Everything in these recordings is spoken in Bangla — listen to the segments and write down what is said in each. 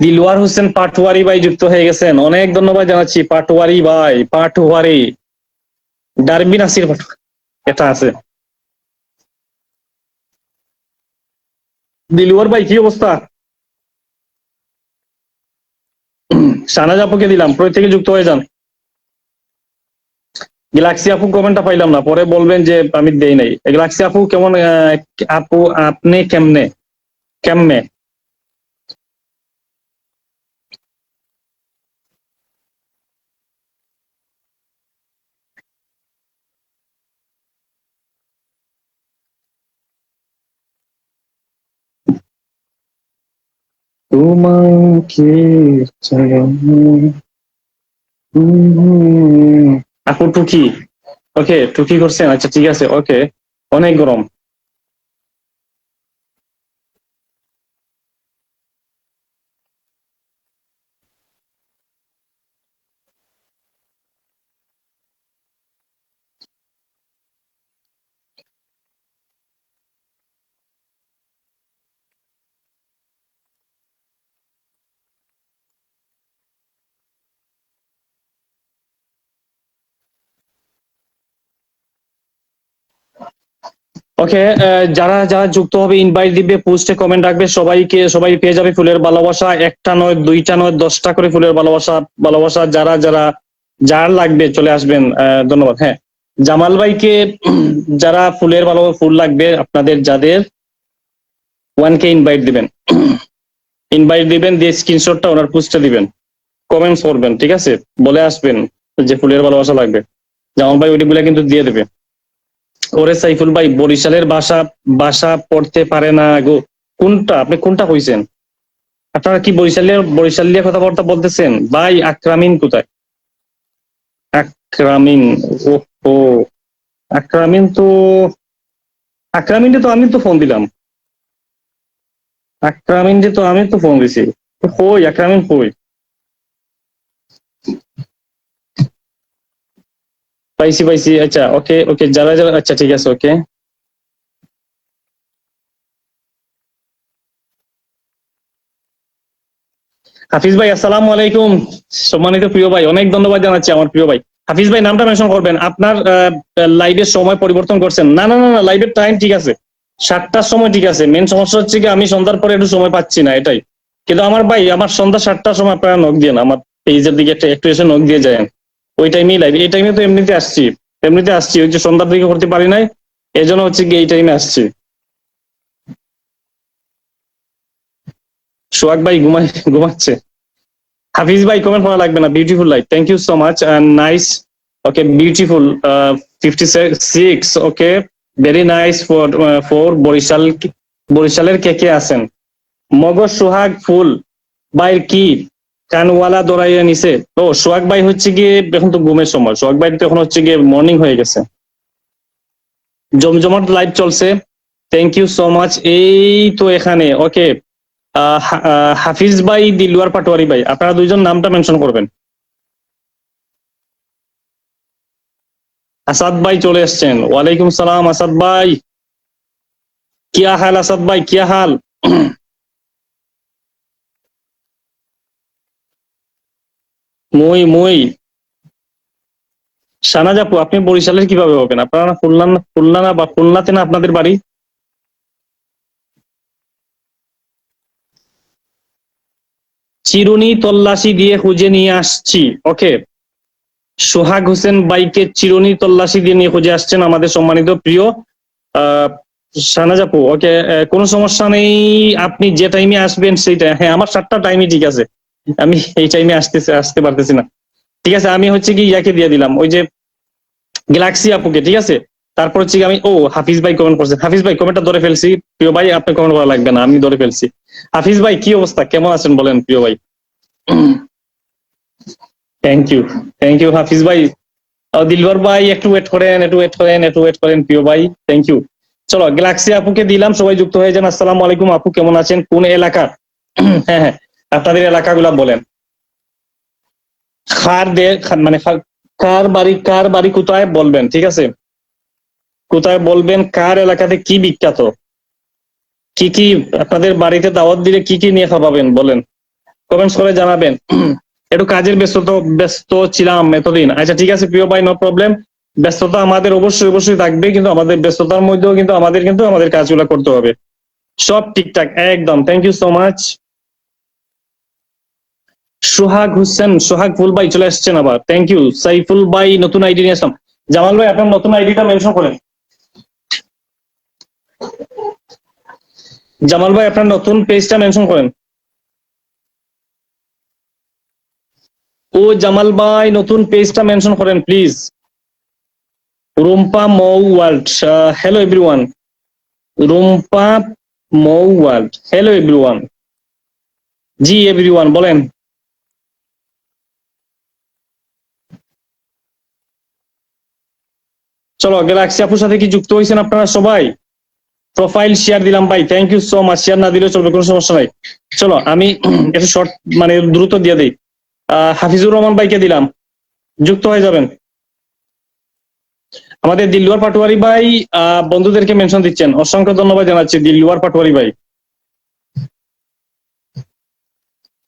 দিলওয়ার হোসেন পাটোয়ারি ভাই যুক্ত হয়ে গেছেন, অনেক ধন্যবাদ জানাচ্ছি। পাটোয়ারি ভাই, পাটোয়ারি, ডারবি নাসির পাটোয়ারি, এটা আছে। দিলওয়ার ভাই কি অবস্থা? শাহনাজ আপুকে দিলাম, প্রত্যেকে যুক্ত হয়ে যান। গ্যালাক্সি আপু কমেন্টটা পাইলাম না, পরে বলবেন যে আমি দেই নাই। গ্যালাক্সি আপু কেমন? আপু আপনি কেমনে কেমনে? তোমাকে আপু টুকি, ওকে টুকি করছেন, আচ্ছা ঠিক আছে, ওকে। অনেক গরম। ওকে, যারা যারা যুক্ত হবে ইনভাইট দিবে, পোস্টে কমেন্ট রাখবে, সবাইকে সবাই পেয়ে যাবে ফুলের ভালোবাসা। একটা নয়, দুইটা নয়, 10টা করে ফুলের ভালোবাসা। ভালোবাসা যারা যারা যার লাগবে চলে আসবেন। ধন্যবাদ। হ্যাঁ, জামাল ভাইকে যারা ফুলের ভালো ফুল লাগবে আপনাদের, যাদের 1K ইনভাইট দিবেন, ইনভাইট দিবেন দিয়ে স্ক্রিনশটটা ওনার পোস্টে দিবেন, কমেন্টস করবেন, ঠিক আছে? বলে আসবেন যে ফুলের ভালোবাসা লাগবে। জামাল ভাই ওইগুলা কিন্তু দিয়ে দেবে। ওরে সাইফুল ভাই, বরিশালের ভাষা ভাষা পড়তে পারে না গো। কোনটা আপনি কোনটা কইছেন? আপনারা কি বরিশালের কথাবার্তা বলতেছেন ভাই? আকরামিন কোথায়? আকরামিন, ও ও, আকরামিন তো, আকরামিনে তো আমি তো ফোন দিলাম। আকরামিনে তো আমি তো ফোন দিছি। কই আকরামিন কই? পাইছি পাইছি, আচ্ছা ওকে ওকে, যারা যারা, আচ্ছা ঠিক আছে, ওকে। হাফিজ ভাই আসসালামু আলাইকুম। সম্মানিত প্রিয় ভাই, অনেক ধন্যবাদ জানাচ্ছি আমার প্রিয় ভাই। হাফিজ ভাই নামটা মেনশন করবেন। আপনার লাইভের সময় পরিবর্তন করছেন? না না না না, লাইভের টাইম ঠিক আছে, 7টার সময় ঠিক আছে। মেন সমস্যা হচ্ছে কি আমি সন্ধ্যার পরে একটু সময় পাচ্ছি না, এটাই। কিন্তু আমার ভাই, আমার সন্ধ্যা 7টার সময় আপনারা নক দিয়ে আমার পেজের দিকে একটু এসে নক দিয়ে যায়। ওই টাইমেই লাইভ, এই টাইমে তো এমনিতে আসছি, এমনিতে আসছি, ওই যে সন্ধ্যার দিকে করতে পারি নাই, এই জন্য হচ্ছে কি এই টাইমে আসছি। সোহাগ ভাই ঘুমাচ্ছে। হাফিজ ভাই কমেন্ট করা লাগবে না, beautiful life, thank you so much and nice. Okay beautiful, 56, okay, very nice for Barishal. বরিশালের কে কে আছেন? মগজ সোহাগ ফুল ভাইয়ের কি কানওয়ালা দৌড়াইয়া নিছে? ও সোহাগ ভাই হচ্ছে গিয়ে এখন তো ঘুমের সময়, সোহাগ ভাই তো এখন হচ্ছে গিয়ে মর্নিং হয়ে গেছে। জমজমাট লাইভ চলছে, থ্যাংক ইউ সো মাচ। এই তো এখানে, ওকে। হাফিজ ভাই, দিলওয়ার পাটোয়ারি ভাই, আপনারা দুইজন নামটা মেনশন করবেন। আসাদ ভাই চলে এসছেন, ওয়ালাইকুম সালাম আসাদ ভাই। কিয়া হাল আসাদ ভাই, কিয়া হাল? মই মই শাহনাজ আপু, আপনি বরিশালের কিভাবে হবেন? আপনারা খুলনা না, বা খুলনাতে না আপনাদের বাড়ি? চিরুনি তল্লাশি দিয়ে খুঁজে নিয়ে আসছি, ওকে। সোহাগ হোসেন ভাইকে চিরুনি তল্লাশি দিয়ে নিয়ে খুঁজে আসছেন আমাদের সম্মানিত প্রিয় আহ শাহনাজ আপু, ওকে। কোনো সমস্যা নেই, আপনি যে টাইমে আসবেন সেইটা, হ্যাঁ আমার 7টা টাইমই ঠিক আছে, আমি এই টাইমে আসতে পারতেছি না। ঠিক আছে, আমি হচ্ছে কি ইয়াকে দিয়ে দিলাম, ওই যে গ্যালাক্সি আপুকে, ঠিক আছে। তারপর হচ্ছে কি আমি, ও হাফিজ ভাই কমেন্ট করছেন, হাফিজ ভাই কমেন্টটা ধরে ফেলছি। প্রিয় ভাই আপনি কমেন্ট করা লাগবে না, আমি ধরে ফেলছি। হাফিজ ভাই কি অবস্থা, কেমন আছেন বলেন প্রিয় ভাই? থ্যাংক ইউ, থ্যাংক ইউ হাফিজ ভাই। দিলবর ভাই একটু ওয়েট করেন, একটু ওয়েট করেন, একটু ওয়েট করেন প্রিয় ভাই, থ্যাংক ইউ। চলো গ্যালাক্সি আপুকে দিলাম, সবাই যুক্ত হয়ে যান। আসসালামু আলাইকুম আপু, কেমন আছেন, কোন এলাকা? হ্যাঁ হ্যাঁ, আপনাদের এলাকাগুলা বলেন। খার দে, মানে কার বাড়ি কোথায় বলবেন, ঠিক আছে? কোথায় বলবেন, কার এলাকাতে কি বিখ্যাত, কি কি আপনাদের বাড়িতে দাওয়াত দিলে কি কি নিয়ে খাওয়াবেন বলেন। কমেন্টস করে জানাবেন। একটু কাজের ব্যস্ত ছিলাম এতদিন। আচ্ছা ঠিক আছে প্রিয় ভাই, নো প্রবলেম। ব্যস্ততা আমাদের অবশ্যই অবশ্যই থাকবে, কিন্তু আমাদের ব্যস্ততার মধ্যেও কিন্তু আমাদের কাজগুলো করতে হবে। সব ঠিকঠাক একদম। Thank you so much. Sohag Hossain, Sohag ফুল ভাই চলে আসছেন আবার, থ্যাংক ইউ। সাইফুল ভাই নতুন আইডি নিয়ে আসলাম। জামাল ভাই আপনার নতুন আইডিটা মেনশন করেন। জামাল ভাই আপনার নতুন পেজটা মেনশন করেন। ও জামাল ভাই নতুন পেজটা মেনশন করেন please. Rumpa Mou world, hello everyone. Rumpa Mou world, hello everyone. G everyone বলেন। চলো গ্যালাক্সি আপুর সাথে কি যুক্ত হয়েছেন আপনারা সবাই? প্রোফাইল শেয়ার দিলাম ভাই, thank you so much. Share না দিলেও চলবে, কোনো সমস্যা নাই। চলো আমি একটু শর্ট মানে দ্রুত দিয়ে দিই। হাফিজুর রহমান ভাইকে দিলাম, যুক্ত হয়ে যাবেন। আমাদের দিলওয়ার পাটোয়ারি ভাই বন্ধুদেরকে মেনশন দিচ্ছেন, অসংখ্য ধন্যবাদ জানাচ্ছি দিলওয়ার পাটোয়ারি ভাই।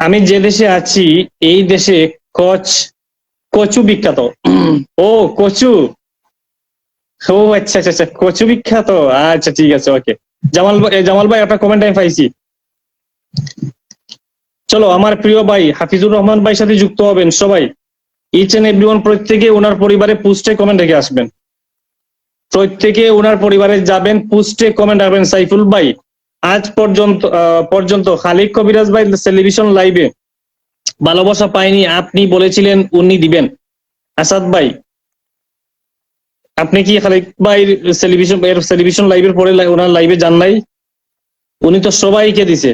আমি যে দেশে আছি এই দেশে কচু বিখ্যাত। ও কচু, ও আচ্ছা আচ্ছা আচ্ছা, কচু বিখ্যাত। আচ্ছা ঠিক আছে, ওকে। জামাল ভাই আপনার কমেন্ট আমি পাইছি। চলো আমার প্রিয় ভাই হাফিজুর রহমান ভাই সাথে যুক্ত হবেন সবাই। ইচ এন্ড এভরিওয়ান প্রত্যেকে ওনার পরিবারে পোস্টে কমেন্ট রেখে আসবেন। প্রত্যেকে ওনার পরিবারে যাবেন, পোস্টে কমেন্ট রাখবেন। সাইফুল ভাই আজ পর্যন্ত খালিক কবিরাজ ভাই টেলিভিশন লাইভে ভালোবাসা পাইনি, আপনি বলেছিলেন উনি দিবেন। আসাদ ভাই আপনি কি খালিক ভাই টেলিভিশন লাইভের পরে ওনার লাইভে যান নাই? উনি তো সবাইকে দিছে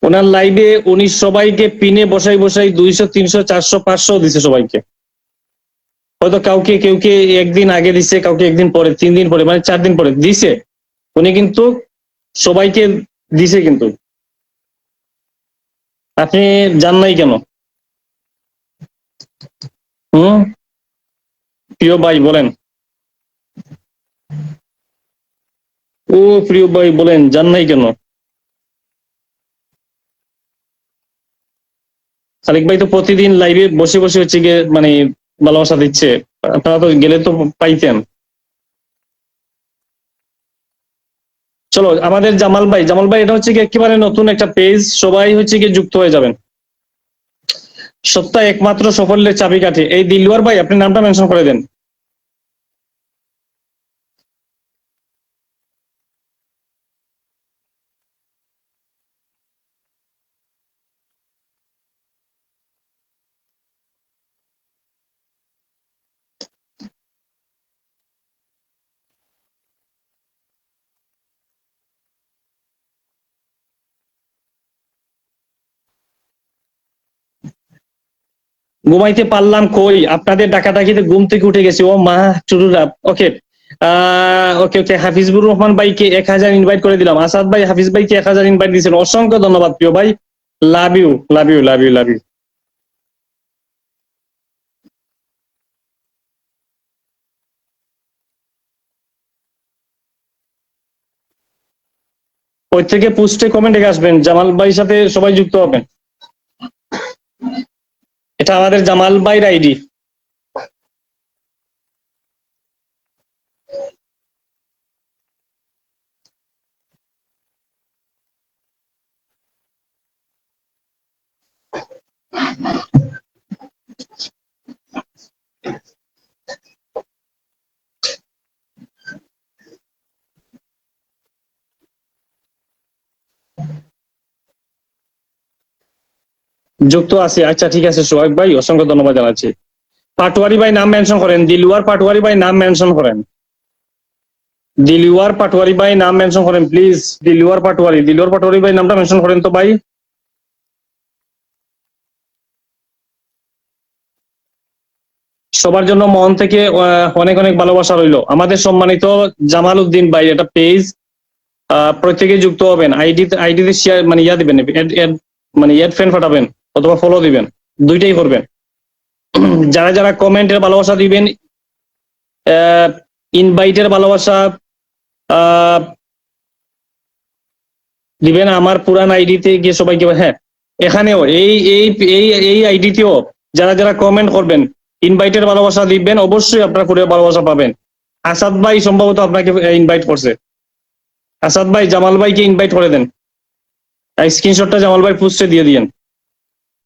ওনার লাইভে, উনি সবাইকে পিনে বসাই বসাই 200 300 400 500 দিছে সবাইকে। হয়তো কাউকে কেউকে একদিন আগে দিছে, কাউকে একদিন পরে, 3 দিন পরে, মানে 4 দিন পরে দিছে। উনি কিন্তু সবাইকে দিছে, কিন্তু আপনি জান নাই কেন? হুম, প্রিয় ভাই বলেন। ও প্রিয় ভাই বলেন, জান নাই কেন? সালিক ভাই তো প্রতিদিন লাইভে বসে বসে হচ্ছে গিয়ে মানে ভালোবাসা দিচ্ছে, আপনারা তো গেলে তো পাইতেন। চলো আমাদের জামাল ভাই এটা হচ্ছে কি একেবারে নতুন একটা পেজ, সবাই হচ্ছে কি যুক্ত হয়ে যাবেন। সত্য একমাত্র সাফল্যের চাবিকাঠি। এই দিলওয়ার ভাই আপনি নামটা মেনশন করে দেন। ঘুমাইতে পারলাম কই, আপনাদের ডাকাডাকিতে ঘুম থেকে উঠে গেছি। ও মা চুরুরা। ওকে, ওকে ওকে। হাফিজুর রহমান ভাইকে 1000 ইনভাইট করে দিলাম। আসাদ ভাই হাফিজ ভাইকে 1000 ইনভাইট দিয়েছেন, অসংখ্য ধন্যবাদ প্রিয় ভাই। Love you love you love you love you. ওই থেকে পোস্টে কমেন্ট রেখে আসবেন, জামাল ভাইয়ের সাথে সবাই যুক্ত হবেন। এটা আমাদের জামাল ভাইয়ের আইডি। যুক্ত আছে, আচ্ছা ঠিক আছে সোহাগ ভাই, অসংখ্য ধন্যবাদ জানাচ্ছি। পাটোয়ারি ভাই নাম মেনশন করেন, দিলওয়ার পাটোয়ারি ভাই নাম মেনশন করেন। দিলওয়ার পাটোয়ারি ভাই নাম মেনশন করেন প্লিজ। দিলওয়ার পাটোয়ারি ভাই নামটা মেনশন করেন তো ভাই। সবার জন্য মন থেকে অনেক অনেক ভালোবাসা রইলো। আমাদের সম্মানিত জামাল উদ্দিন ভাই এটা পেজ, প্রত্যেকে যুক্ত হবেন। আইডিতে শেয়ার মানে ইয়া দিবেন, মানে এড ফ্রেন্ড পাঠাবেন অথবা ফলো দিবেন, দুইটাই করবেন। যারা যারা কমেন্টের ভালোবাসা দিবেন, ইনভাইটের ভালোবাসা দিবেন আমার পুরান আইডিতে গিয়ে সবাইকে। হ্যাঁ এখানেও এই আইডিতেও যারা যারা কমেন্ট করবেন ইনভাইটের ভালোবাসা দিবেন, অবশ্যই আপনারা ফুলের ভালোবাসা পাবেন। আসাদ ভাই সম্ভবত আপনাকে ইনভাইট করছে। আসাদ ভাই জামাল ভাইকে ইনভাইট করে দেন, স্ক্রিনশটটা জামাল ভাই পোস্টে দিয়ে দিয়েন।